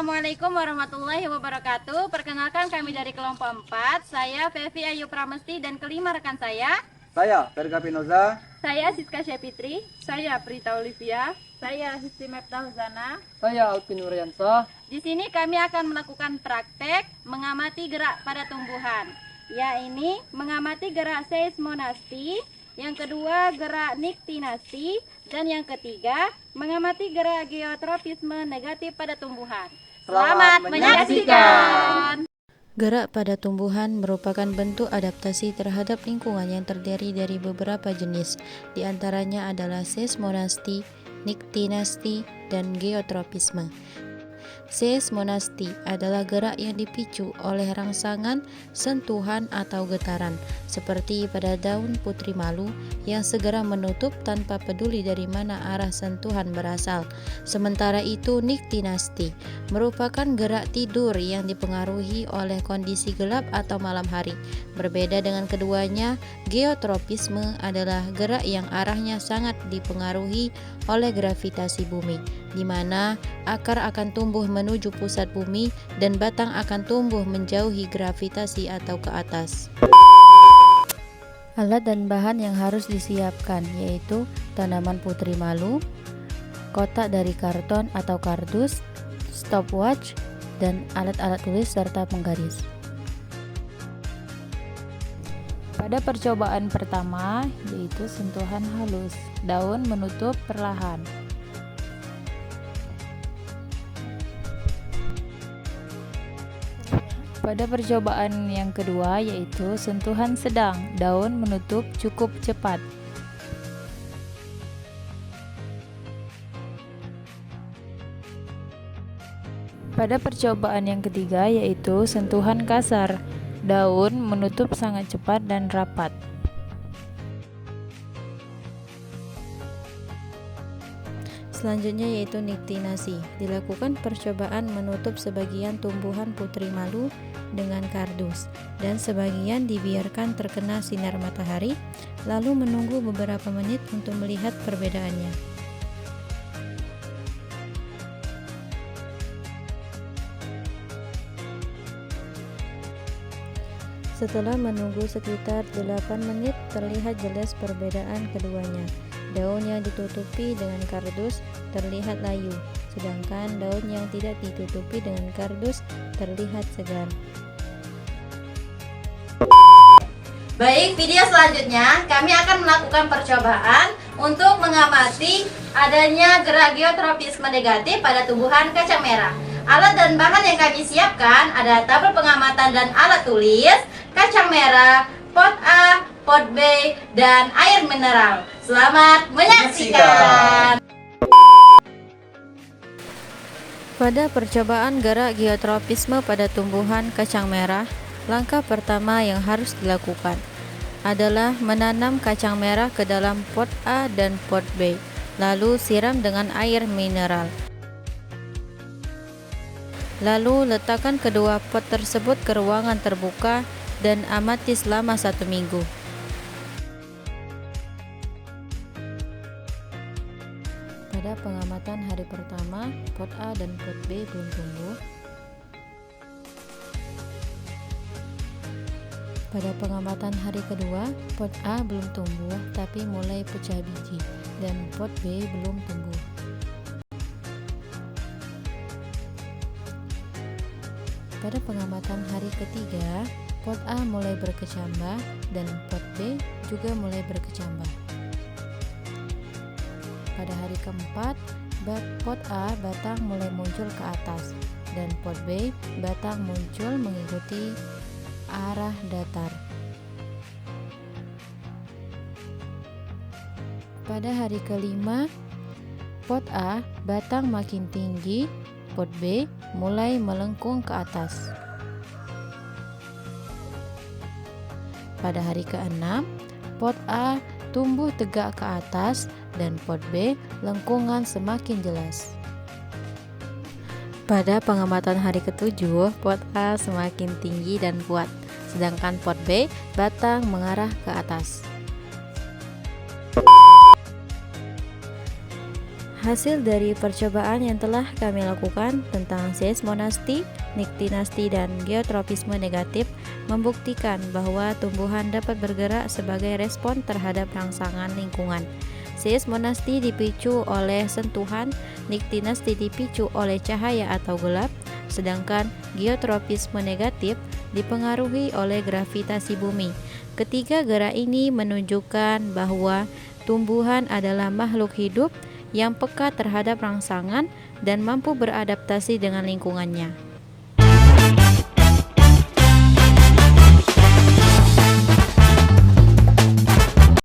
Assalamualaikum warahmatullahi wabarakatuh. Perkenalkan kami dari kelompok 4. Saya Fevi Ayu Pramesti dan kelima rekan saya. Saya Verga Pinoza. Saya Siska Syafitri. Saya Prita Olivia. Saya Histi Mepta Huzana. Saya Alvin Nuryansa. Di sini kami akan melakukan praktek mengamati gerak pada tumbuhan. Yaitu mengamati gerak seismonasti, yang kedua gerak niktinasti, dan yang ketiga mengamati gerak geotropisme negatif pada tumbuhan. Selamat menyaksikan. Gerak pada tumbuhan merupakan bentuk adaptasi terhadap lingkungan yang terdiri dari beberapa jenis. Di antaranya adalah seismonasti, niktinasti, dan geotropisme. Seismonasti adalah gerak yang dipicu oleh rangsangan, sentuhan, atau getaran, seperti pada daun putri malu yang segera menutup tanpa peduli dari mana arah sentuhan berasal. Sementara itu, niktinasti merupakan gerak tidur yang dipengaruhi oleh kondisi gelap atau malam hari. Berbeda dengan keduanya, geotropisme adalah gerak yang arahnya sangat dipengaruhi oleh gravitasi bumi, di mana akar akan tumbuh menuju pusat bumi dan batang akan tumbuh menjauhi gravitasi atau ke atas. Alat dan bahan yang harus disiapkan yaitu tanaman putri malu, kotak dari karton atau kardus, stopwatch, dan alat-alat tulis serta penggaris. Pada percobaan pertama, yaitu sentuhan halus, daun menutup perlahan. Pada percobaan yang kedua, yaitu sentuhan sedang, daun menutup cukup cepat. Pada percobaan yang ketiga, yaitu sentuhan kasar, daun menutup sangat cepat dan rapat. Selanjutnya yaitu niktinasi. Dilakukan percobaan menutup sebagian tumbuhan putri malu dengan kardus dan sebagian dibiarkan terkena sinar matahari, lalu menunggu beberapa menit untuk melihat perbedaannya. Setelah menunggu sekitar 8 menit, terlihat jelas perbedaan keduanya. Daun yang ditutupi dengan kardus terlihat layu, sedangkan daun yang tidak ditutupi dengan kardus terlihat segar. Baik, video selanjutnya kami akan melakukan percobaan untuk mengamati adanya gerak geotropisme negatif pada tumbuhan kacang merah. Alat dan bahan yang kami siapkan ada tabel pengamatan dan alat tulis, kacang merah, pot A, pot B, dan air mineral. Selamat menyaksikan. Pada percobaan gerak geotropisme pada tumbuhan kacang merah, langkah pertama yang harus dilakukan adalah menanam kacang merah ke dalam pot A dan pot B, lalu siram dengan air mineral. Lalu letakkan kedua pot tersebut ke ruangan terbuka dan amati selama 1 minggu. Pada pengamatan hari pertama, pot A dan pot B belum tumbuh. Pada pengamatan hari kedua, pot A belum tumbuh tapi mulai pecah biji, dan pot B belum tumbuh. Pada pengamatan hari ketiga, pot A mulai berkecambah dan pot B juga mulai berkecambah. Pada hari keempat, pot A batang mulai muncul ke atas dan pot B batang muncul mengikuti arah datar. Pada hari kelima, pot A batang makin tinggi, pot B mulai melengkung ke atas. Pada hari keenam, pot A tumbuh tegak ke atas dan pot B lengkungan semakin jelas. Pada pengamatan hari ketujuh, pot A semakin tinggi dan kuat, sedangkan pot B batang mengarah ke atas. Hasil dari percobaan yang telah kami lakukan tentang seismonasti, niktinasti, dan geotropisme negatif membuktikan bahwa tumbuhan dapat bergerak sebagai respon terhadap rangsangan lingkungan. Seismonasti dipicu oleh sentuhan, niktinasti dipicu oleh cahaya atau gelap, sedangkan geotropisme negatif dipengaruhi oleh gravitasi bumi. Ketiga gerak ini menunjukkan bahwa tumbuhan adalah makhluk hidup yang peka terhadap rangsangan dan mampu beradaptasi dengan lingkungannya.